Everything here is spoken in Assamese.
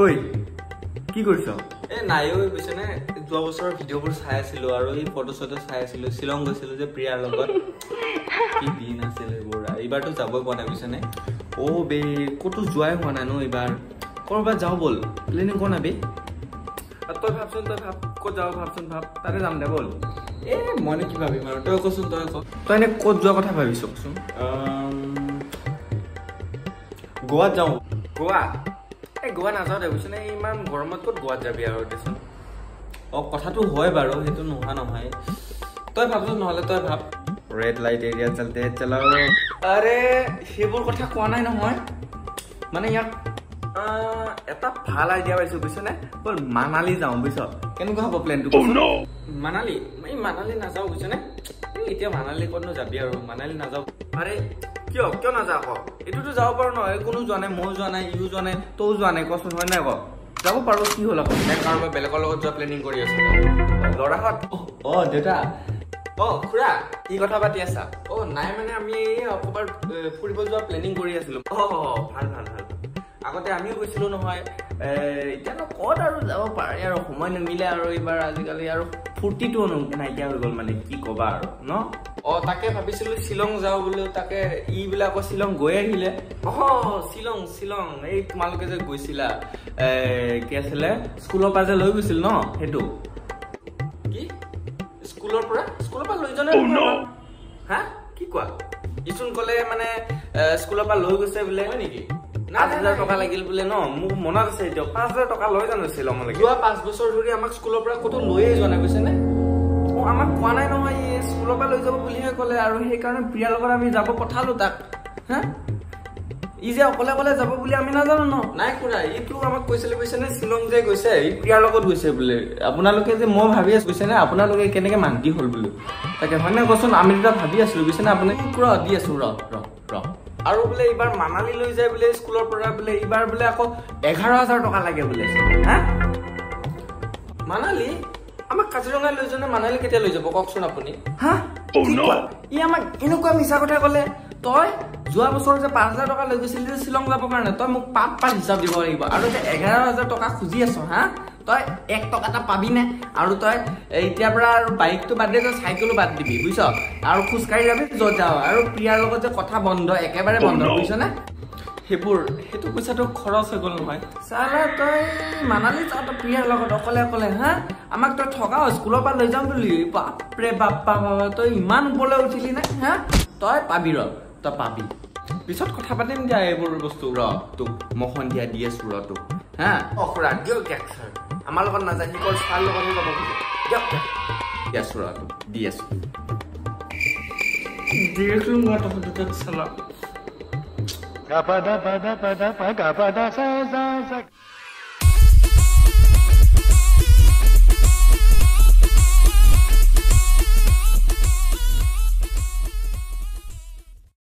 ঐ কি কৰিছ? নাই বুজিছে নে যোৱা বছৰৰ ভিডিঅ'বোৰ চাই আছিলো আৰু এই ফটো চটো চাই আছিলো শ্বিলং গৈছিলো যে প্ৰিয়াৰ লগত কি দিন আছিল এইবোৰ এইবাৰতো যাবই পোৱা নাই বুজিছে নে বে ক'তো যোৱাই হোৱা নাই ন এইবাৰ ক'ৰবাত যাওঁ ব'ল প্লেনিং কৰ না বে তই ভাবচোন ক'ত যাওঁ ভাবচোন তাতে যাম দে ব'ল মইনো কি ভাবিম আৰু তই কচোন তই এনে ক'ত যোৱা কথা ভাবিছ কচোন গোৱাত যাওঁ গোৱা গোৱা নাযাওঁ দে বুজিছ নে ইমান গৰমত ক'ত গোৱাত যাবি আৰু দেচোন কথাটো হয় বাৰু সেইটো নোহোৱা নহয় তই ভাবচোন নহ'লে তই ভাব ৰেড লাইট এৰিয়া চলতে চলাও আৰে সেইবোৰ কথা কোৱা নাই নহয় মানে ইয়াক এটা ভাল আইডিয়া পাইছো বুজিছ নে ব'ল মানালী যাওঁ বুজিছ কেনেকুৱা হ'ব প্লেনটো মানালী মানালী নাযাওঁ বুজিছ নে এতিয়া মানালী ক'তনো যাবি আৰু মানালী নাযাওঁ আৰে কিয় নাযাওঁ আকৌ এইটোতো যাব পাৰো নহয় কোনো যোৱা নাই ময়ো যোৱা নাই ইও যোৱা নাই তইও যোৱা নাই কচোন হয় নাই ক যাব পাৰো কি হ'ল আকৌ কাৰোবাৰ বেলেগৰ লগত যোৱা প্লেনিং কৰি আছো ল'ৰাহঁত দেউতা খুৰা কি কথা পাতি আছা নাই মানে আমি ক'ৰবাত ফুৰিব যোৱা প্লেনিং কৰি আছিলো ভাল আগতে আমিও গৈছিলো নহয় এতিয়ানো ক'ত আৰু যাব পাৰে আৰু সময় নিমিলে আৰু এইবাৰ আজিকালি আৰু ফূৰ্তিটো নাইকিয়া হৈ গ'ল মানে কি ক'বা আৰু ন তাকে ভাবিছিলো শ্বিলং যাওঁ বোলো তাকে বিলাক শ্বিলং গৈ আহিলে শ্বিলং এই তোমালোকে যে গৈছিলা কি আছিলে স্কুলৰ পৰা যে লৈ গৈছিল ন সেইটো কি স্কুলৰ পৰা লৈ যোৱা হা কি কোৱা ইচোন ক'লে মানে স্কুলৰ পৰা লৈ গৈছে বোলে হয় নেকি 5,000 টকা লাগিল বোলে ন মোক মনত আছে এতিয়া 5,000 টকা লৈ জানো শ্বিলঙলৈকে যোৱা 5 বছৰ ধৰি আমাক স্কুলৰ পৰা ক'তো লৈয়ে যোৱা নাই বুজিছে নে আমাক কোৱা নাই নহয় স্কুলৰ পৰা লৈ যাব বুলিহে ক'লে আৰু সেইকাৰণে প্ৰিয়াৰ লগত আমি যাব পঠালো তাক হা ই যে অকলে যাব বুলি আমি নাজানো ন নাই খুৰা এইটো আমাক কৈছিলে বুজিছে নে শ্বিলং যে গৈছে ই প্ৰিয়াৰ লগত গৈছে বোলে আপোনালোকে যে মই ভাবি আছো বুজিছে নে আপোনালোকে কেনেকে মান্তি হ'ল বোলো তাকে হয় নে কচোন আমি দুটা ভাবি আছিলো বুজিছে নে আপুনি দি আছো ৰ আৰু বোলে এইবাৰ মানালী লৈ যায় বোলে স্কুলৰ পৰা বোলে এইবাৰ বোলে আকৌ 11,000 টকা লাগে বোলে হা মানালী আমাক কাজিৰঙা লৈ যোৱা মানালী কেতিয়া লৈ যাব কওকচোন আপুনি হা ই আমাক এনেকুৱা মিছা কথা ক'লে তই যোৱা বছৰ যে 5,000 টকা লৈ গৈছিলি যে শ্বিলং যাবৰ কাৰণে তই মোক পাত হিচাপ দিব লাগিব আৰু যে 11,000 টকা খুজি আছ হা তই 1 টকা এটা পাবি নে আৰু তই এতিয়াৰ পৰা আৰু বাইকটো বাদ দে তই চাইকেলো বাদ দিবি বুজিছ আৰু খোজকাঢ়ি যাবি য'ত যাৱ আৰু প্ৰিয়াৰ লগত যে কথা বন্ধ একেবাৰে বন্ধ বুজিছ নে সেইটো পইচাটো খৰচ হৈ গ'ল নহয় চালা তই মানালী যাওঁ তই প্ৰিয়াৰ লগত অকলে হা আমাক তই ঠগাও স্কুলৰ পৰা লৈ যাম বুলি বাপৰে বাপ্পা তই ইমান ওপৰলৈ উঠিলি নে হা তই পাবি তই পাবি পিছত কথা পাতিম দিয়া এইবোৰ বস্তু তোক মই সন্ধিয়া দি আছো তোক হা খুৰা দিয়ক ছাৰ আমাৰ লগত নাযায় সি ছাৰ লগতহে যাব দিয়ক দি আছো তোক দি আছো দেখিলো মই তহঁত চালা